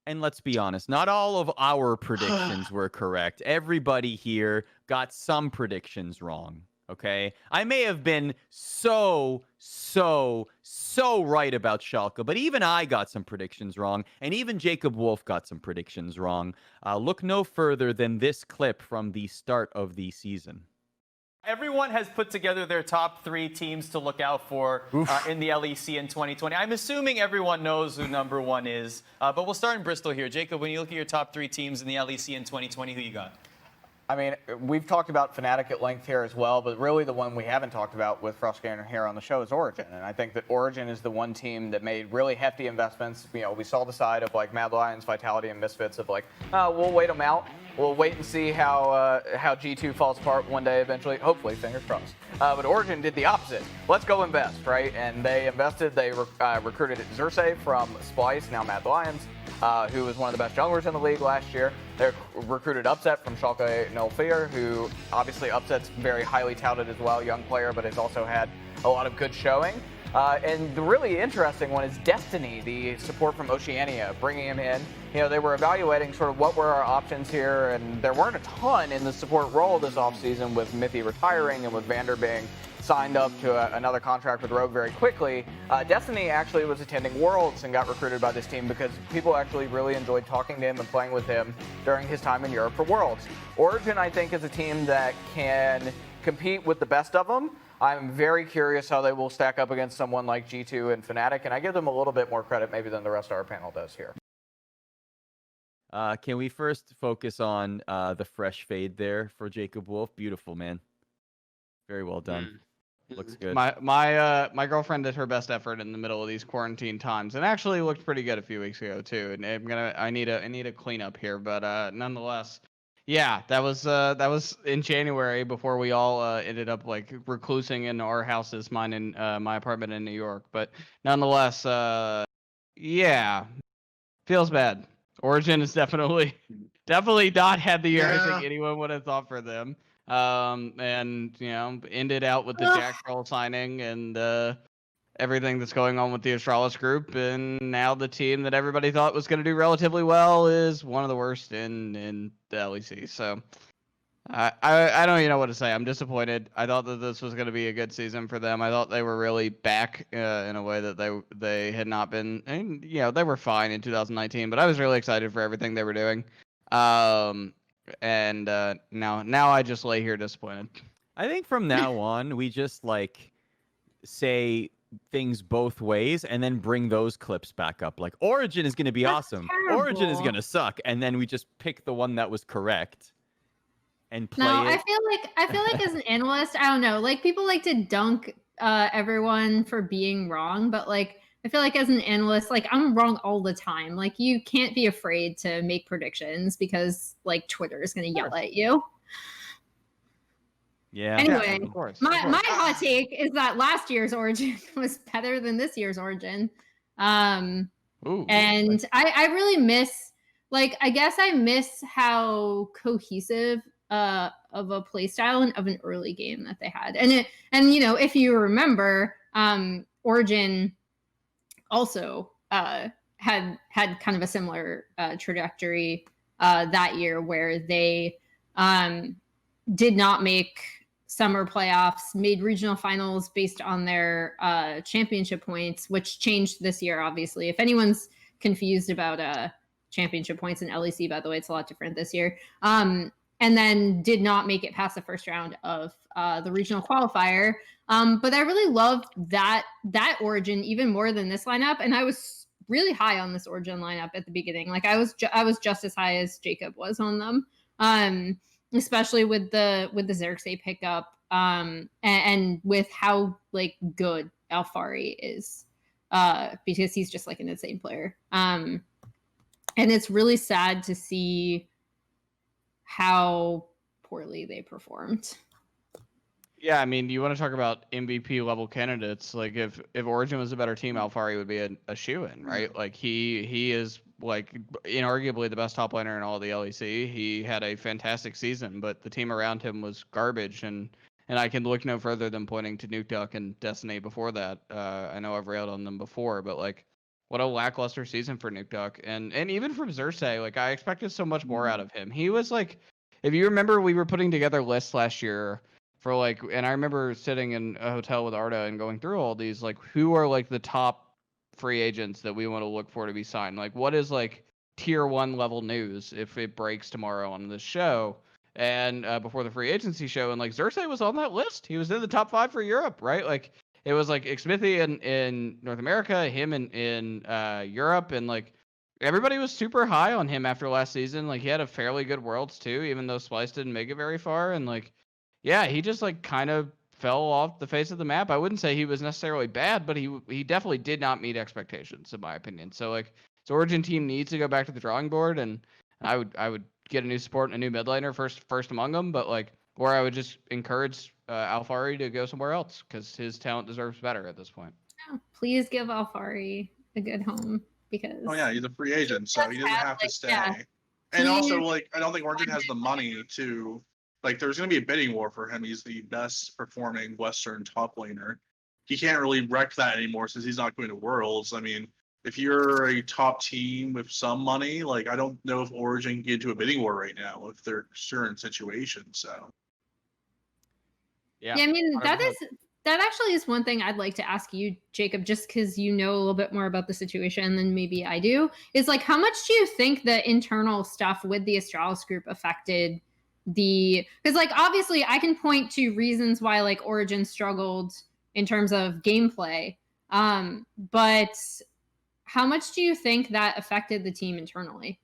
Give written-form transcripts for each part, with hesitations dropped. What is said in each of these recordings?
And let's be honest, not all of our predictions were correct. Everybody here got some predictions wrong. Okay. I may have been so right about Schalke, but even I got some predictions wrong. And even Jacob Wolf got some predictions wrong. Look no further than this clip from the start of the season. Everyone has put together their top 3 teams to look out for in the LEC in 2020. I'm assuming everyone knows who number 1 is, but we'll start in Bristol here. Jacob, when you look at your top 3 teams in the LEC in 2020, who you got? I mean, we've talked about Fnatic at length here as well, but really the one we haven't talked about with Frustrator here on the show is Origen. And I think that Origen is the one team that made really hefty investments. You know, we saw the side of like Mad Lions, Vitality, and Misfits of like, we'll wait them out. We'll wait and see how G2 falls apart one day eventually. Hopefully, fingers crossed. But Origen did the opposite. Let's go invest, right? And they invested. They recruited Xerxes from Splice, now Mad Lions, who was one of the best junglers in the league last year. They recruited Upset from Schalke 04, who obviously Upset's very highly touted as well, young player, but has also had a lot of good showing. And the really interesting one is Destiny, the support from Oceania, bringing him in. You know, they were evaluating sort of what were our options here, and there weren't a ton in the support role this offseason with Mithy retiring and with Vander being signed up to another contract with Rogue very quickly. Destiny actually was attending Worlds and got recruited by this team because people actually really enjoyed talking to him and playing with him during his time in Europe for Worlds. Origen, I think, is a team that can compete with the best of them. I'm very curious how they will stack up against someone like G2 and Fnatic, and I give them a little bit more credit maybe than the rest of our panel does here. Can we first focus on the fresh fade there for Jacob Wolf? Beautiful, man. Very well done. Looks good. My girlfriend did her best effort in the middle of these quarantine times, and actually looked pretty good a few weeks ago too. And I need a cleanup here, but nonetheless, yeah, that was in January before we all ended up like reclusing in our houses, mine in my apartment in New York. But nonetheless, yeah, feels bad. Origen is definitely not had the year I think anyone would have thought for them. And you know, ended out with the Jack Pearl signing and everything that's going on with the Astralis group, and now the team that everybody thought was going to do relatively well is one of the worst in the LEC. So I don't even know what to say. I'm disappointed. I thought that this was going to be a good season for them. I thought they were really back in a way that they had not been. And you know, they were fine in 2019, but I was really excited for everything they were doing. And now I just lay here disappointed. I think from now on, we just like say things both ways and then bring those clips back up. Like Origen is going to be awesome. Terrible. Origen is going to suck. And then we just pick the one that was correct and play No, it. I feel like as an analyst, I don't know, like people like to dunk everyone for being wrong, but like I feel like as an analyst, like I'm wrong all the time. Like you can't be afraid to make predictions because like Twitter is going to yell at you. Yeah. Anyway, of course. my hot take is that last year's Origen was better than this year's Origen. And I really miss, like, I guess I miss how cohesive of a play style and of an early game that they had. And you know, if you remember, Origen also had kind of a similar trajectory that year where they did not make summer playoffs, made regional finals based on their championship points, which changed this year, obviously. If anyone's confused about championship points in LEC, by the way, it's a lot different this year. And then did not make it past the first round of the regional qualifier. But I really loved that Origen even more than this lineup. And I was really high on this Origen lineup at the beginning. Like I was just as high as Jacob was on them. Especially with the Xerxes pickup, and with how like good Alfari is, because he's just like an insane player. And it's really sad to see how poorly they performed. Yeah, I mean, you want to talk about MVP level candidates? Like, if Origen was a better team, Alfari would be a shoo-in, right? Like, he is like inarguably the best top laner in all of the LEC. He had a fantastic season, but the team around him was garbage. And I can look no further than pointing to Nuke Duck and Destiny before that. I know I've railed on them before, but like what a lackluster season for Nuke Duck. And even from Xerxes, like I expected so much more out of him. He was like, if you remember, we were putting together lists last year for like, and I remember sitting in a hotel with Arda and going through all these, like, who are like the top free agents that we want to look for to be signed? Like, what is like tier 1 level news if it breaks tomorrow on this show? And before the free agency show, and like Xerxes was on that list. He was in the top 5 for Europe, right? Like it was like Smithy in North America, him in Europe, and like everybody was super high on him after last season. Like he had a fairly good Worlds too, even though Splice didn't make it very far. And like, yeah, he just like kind of fell off the face of the map. I wouldn't say he was necessarily bad, but he definitely did not meet expectations in my opinion. So like, his Origin team needs to go back to the drawing board, and I would get a new support and a new mid laner first among them. But like, or I would just encourage Alfari to go somewhere else because his talent deserves better at this point. Yeah, please give Alfari a good home because. Oh yeah, he's a free agent, so he doesn't have to stay. Yeah. And also, like, I don't think Origen has the money to, like, there's going to be a bidding war for him. He's the best performing Western top laner. He can't really wreck that anymore since he's not going to Worlds. I mean, if you're a top team with some money, like, I don't know if Origen can get into a bidding war right now with their current situation. So. Yeah, I mean, that actually is one thing I'd like to ask you, Jacob, just because you know a little bit more about the situation than maybe I do, is like, how much do you think the internal stuff with the Astralis group affected because like, obviously I can point to reasons why like Origen struggled in terms of gameplay. But how much do you think that affected the team internally?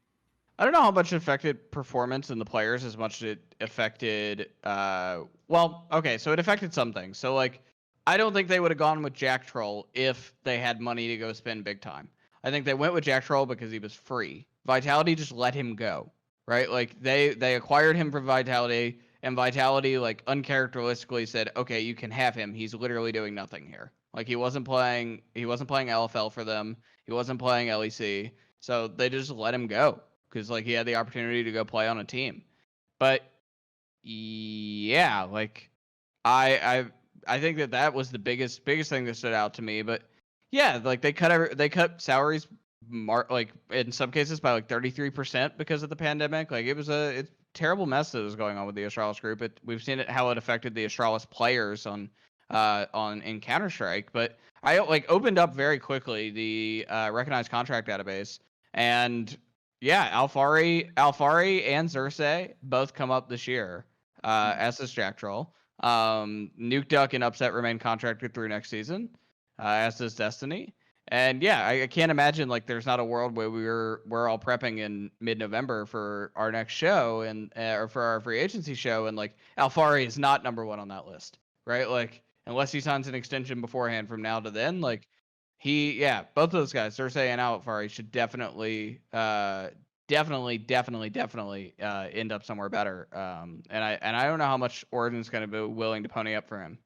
I don't know how much it affected performance in the players as much as it affected, well, okay, so it affected some things. So, like, I don't think they would have gone with Jack Troll if they had money to go spend big time. I think they went with Jack Troll because he was free. Vitality just let him go, right? Like, they acquired him from Vitality, and Vitality, like, uncharacteristically said, okay, you can have him. He's literally doing nothing here. Like, he wasn't playing LFL for them. He wasn't playing LEC. So they just let him go because, like, he had the opportunity to go play on a team. But yeah, like, I think that was the biggest thing that stood out to me. But yeah, like, they cut salaries, like, in some cases by like 33% because of the pandemic. Like, it was a terrible mess that was going on with the Astralis group. We've seen how it affected the Astralis players in Counter-Strike. But I like opened up very quickly the recognized contract database, and yeah, Alfari and Xerxes both come up this year, as does Jack Troll. Nuke Duck and Upset remain contracted through next season, as does Destiny. And yeah, I can't imagine like there's not a world where we're all prepping in mid-November for our next show and or for our free agency show, and like Alfari is not number 1 on that list, right? Like, unless he signs an extension beforehand from now to then, like, both of those guys, Xerxes and Alfari, should definitely end up somewhere better. And I don't know how much Origen's going to be willing to pony up for him.